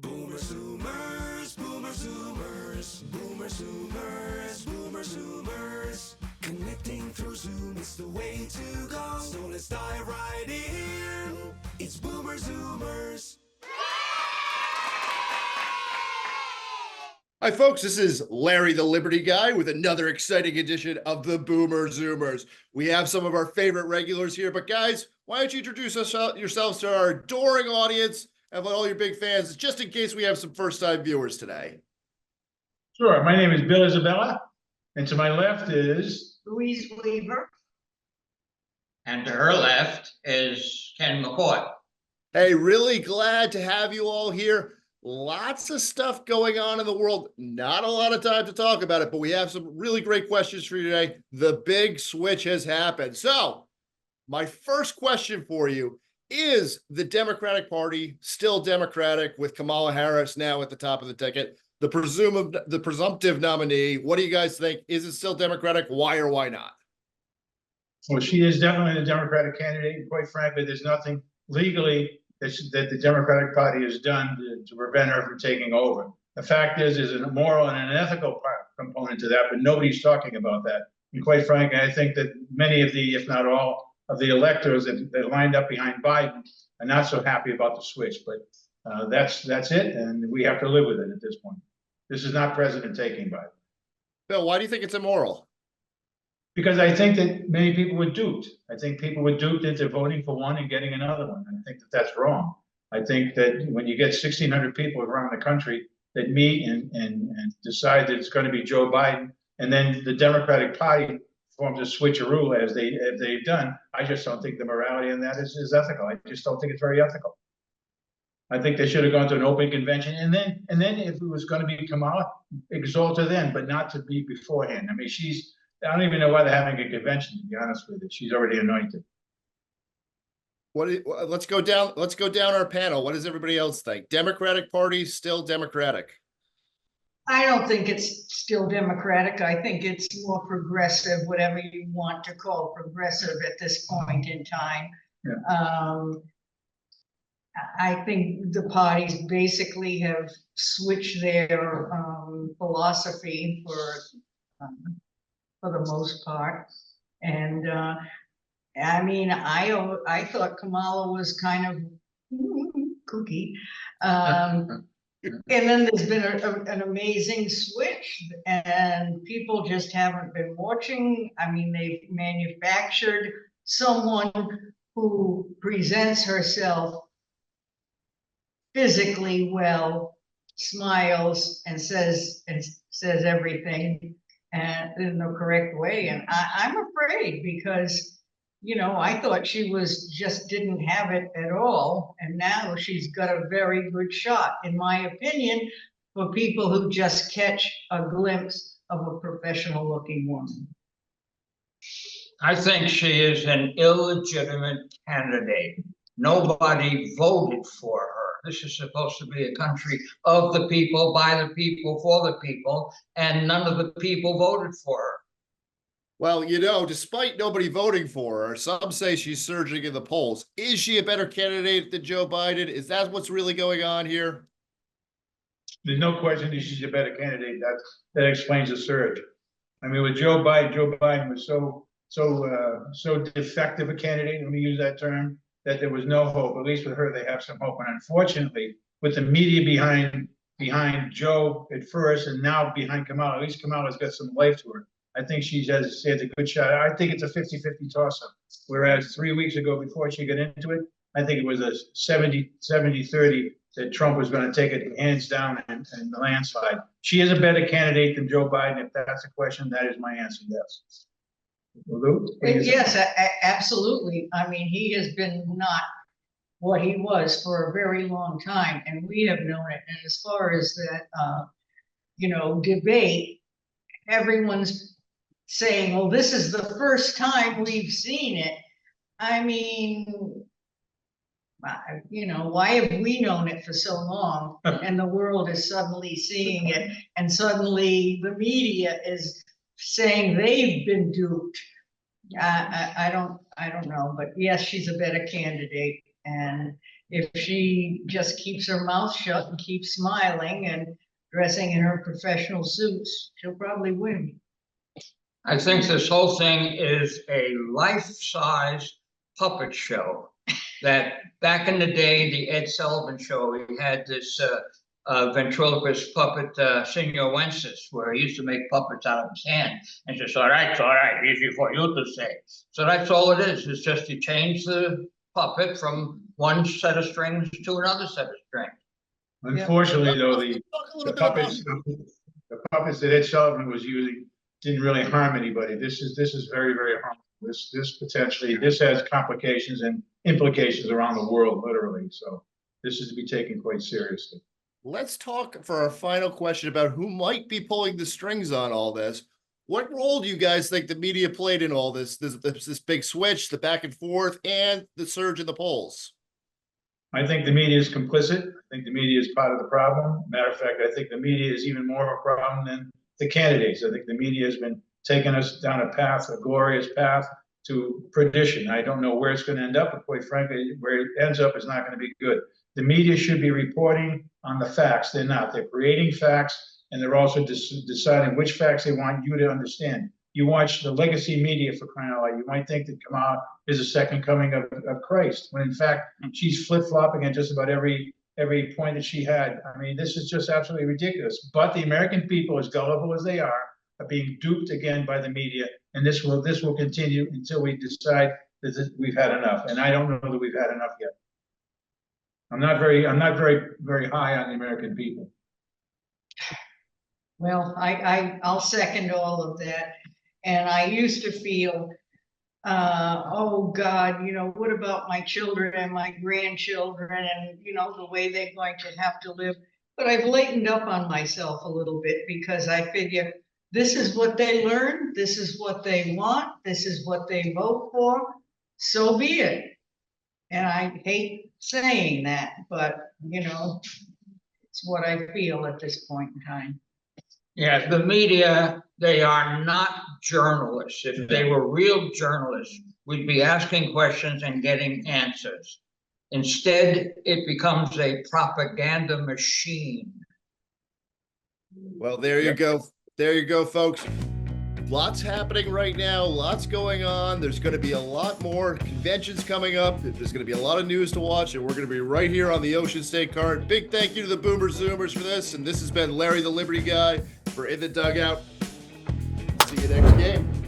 Boomer Zoomers, Boomer Zoomers, Boomer Zoomers, Boomer Zoomers. Connecting through Zoom is the way to go. So let's dive right in. It's Boomer Zoomers. Hi, folks. This is Larry the Liberty Guy with another exciting edition of the Boomer Zoomers. We have some of our favorite regulars here, but guys, why don't you introduce yourselves to our adoring audience and all your big fans, just in case we have some first-time viewers today. Sure. My name is Bill Isabella, and to my left is Louise Weaver. And to her left is Ken McCoy. Hey, really glad to have you all here. Lots of stuff going on in the world. Not a lot of time to talk about it, but we have some really great questions for you today. The big switch has happened. So my first question for you, is the Democratic Party still Democratic with Kamala Harris now at the top of the ticket? The presumptive nominee. What do you guys think? Is it still Democratic? Why or why not? well, she is definitely the Democratic candidate. And quite frankly, there's nothing legally that the Democratic Party has done to prevent her from taking over. The fact is there's a moral and an ethical component to that, but nobody's talking about that. And quite frankly, I think that many of the, if not all, of the electors that lined up behind Biden are not so happy about the switch. But that's it, and we have to live with it at this point. This is not president taking Biden. Bill, why do you think it's immoral? Because I think that many people were duped. I think people were duped into voting for one and getting another one. I think that that's wrong. I think that when you get 1,600 people around the country that meet and decide that it's going to be Joe Biden, and then the Democratic Party forms a switcheroo as they've done, I just don't think the morality in that is ethical. I just don't think it's very ethical. I think they should have gone to an open convention, and then if it was going to be Kamala, exalt her then, but not to be beforehand. I mean, I don't even know why they're having a convention, to be honest with you. She's already anointed. Let's go down our panel. What does everybody else think? Democratic Party still Democratic? I don't think it's still Democratic. I think it's more progressive, whatever you want to call progressive at this point in time. Yeah. I think the parties basically have switched their philosophy for the most part. And I mean, I thought Kamala was kind of kooky. And then there's been an amazing switch, and people just haven't been watching. I mean, they've manufactured someone who presents herself physically well, smiles, and says everything and in the correct way. And I'm afraid because, you know, I thought she just didn't have it at all. And now she's got a very good shot, in my opinion, for people who just catch a glimpse of a professional looking woman. I think she is an illegitimate candidate. Nobody voted for her. This is supposed to be a country of the people, by the people, for the people, and none of the people voted for her. Well, you know, despite nobody voting for her, some say she's surging in the polls. Is she a better candidate than Joe Biden? Is that what's really going on here? There's no question that she's a better candidate. That explains the surge. I mean, with Joe Biden was so defective a candidate, let me use that term, that there was no hope. At least with her, they have some hope. And unfortunately, with the media behind Joe at first and now behind Kamala, at least Kamala's got some life to her. I think she has a good shot. I think it's a 50-50 toss-up. Whereas 3 weeks ago, before she got into it, I think it was a 70-30 that Trump was going to take it hands down and the landslide. She is a better candidate than Joe Biden. If that's a question, that is my answer, yes. Lou, Yes, absolutely. I mean, he has been not what he was for a very long time, and we have known it. And as far as that, you know, debate, everyone's saying, well, this is the first time we've seen it. I mean, you know, why have we known it for so long and the world is suddenly seeing it, and suddenly the media is saying they've been duped? I don't know, but yes, she's a better candidate. And if she just keeps her mouth shut and keeps smiling and dressing in her professional suits, she'll probably win. I think this whole thing is a life-size puppet show. That back in the day, the Ed Sullivan Show, he had this ventriloquist puppet, Senor Wences, where he used to make puppets out of his hand. And just, all right, easy for you to say. So that's all it is. It's just you change the puppet from one set of strings to another set of strings. Unfortunately, though, Talk a little the bit about puppets that Ed Sullivan was using didn't really harm anybody. This is very, very harmful. This potentially, this has complications and implications around the world, literally. So this is to be taken quite seriously. Let's talk for our final question about who might be pulling the strings on all this. What role do you guys think the media played in all this big switch, the back and forth, and the surge in the polls? I think the media is complicit. I think the media is part of the problem. Matter of fact, I think the media is even more of a problem than the candidates. I think the media has been taking us down a path, a glorious path to perdition. I don't know where it's going to end up, but quite frankly, where it ends up is not going to be good. The media should be reporting on the facts. They're not. They're creating facts, and they're also deciding which facts they want you to understand. You watch the legacy media, for crying out loud, you might think that Kamala is a second coming of Christ, when in fact she's flip-flopping at just about every point that she had. I mean, this is just absolutely ridiculous. But the American people, as gullible as they are being duped again by the media, and this will continue until we decide that we've had enough. And I don't know that we've had enough yet. I'm not very high on the American people. Well, I'll second all of that. And I used to feel, oh God, you know, what about my children and my grandchildren and, you know, the way they're going to have to live. But I've lightened up on myself a little bit because I figure this is what they learn. This is what they want. This is what they vote for. So be it. And I hate saying that, but, you know, it's what I feel at this point in time. Yeah, the media, they are not journalists. If they were real journalists, we'd be asking questions and getting answers. Instead, it becomes a propaganda machine. Well, there you go. There you go, folks. Lots happening right now. Lots going on. There's going to be a lot more conventions coming up. There's going to be a lot of news to watch, and we're going to be right here on the Ocean State Card. Big thank you to the Boomers Zoomers for this. And this has been Larry the Liberty Guy for In the Dugout. See you next game.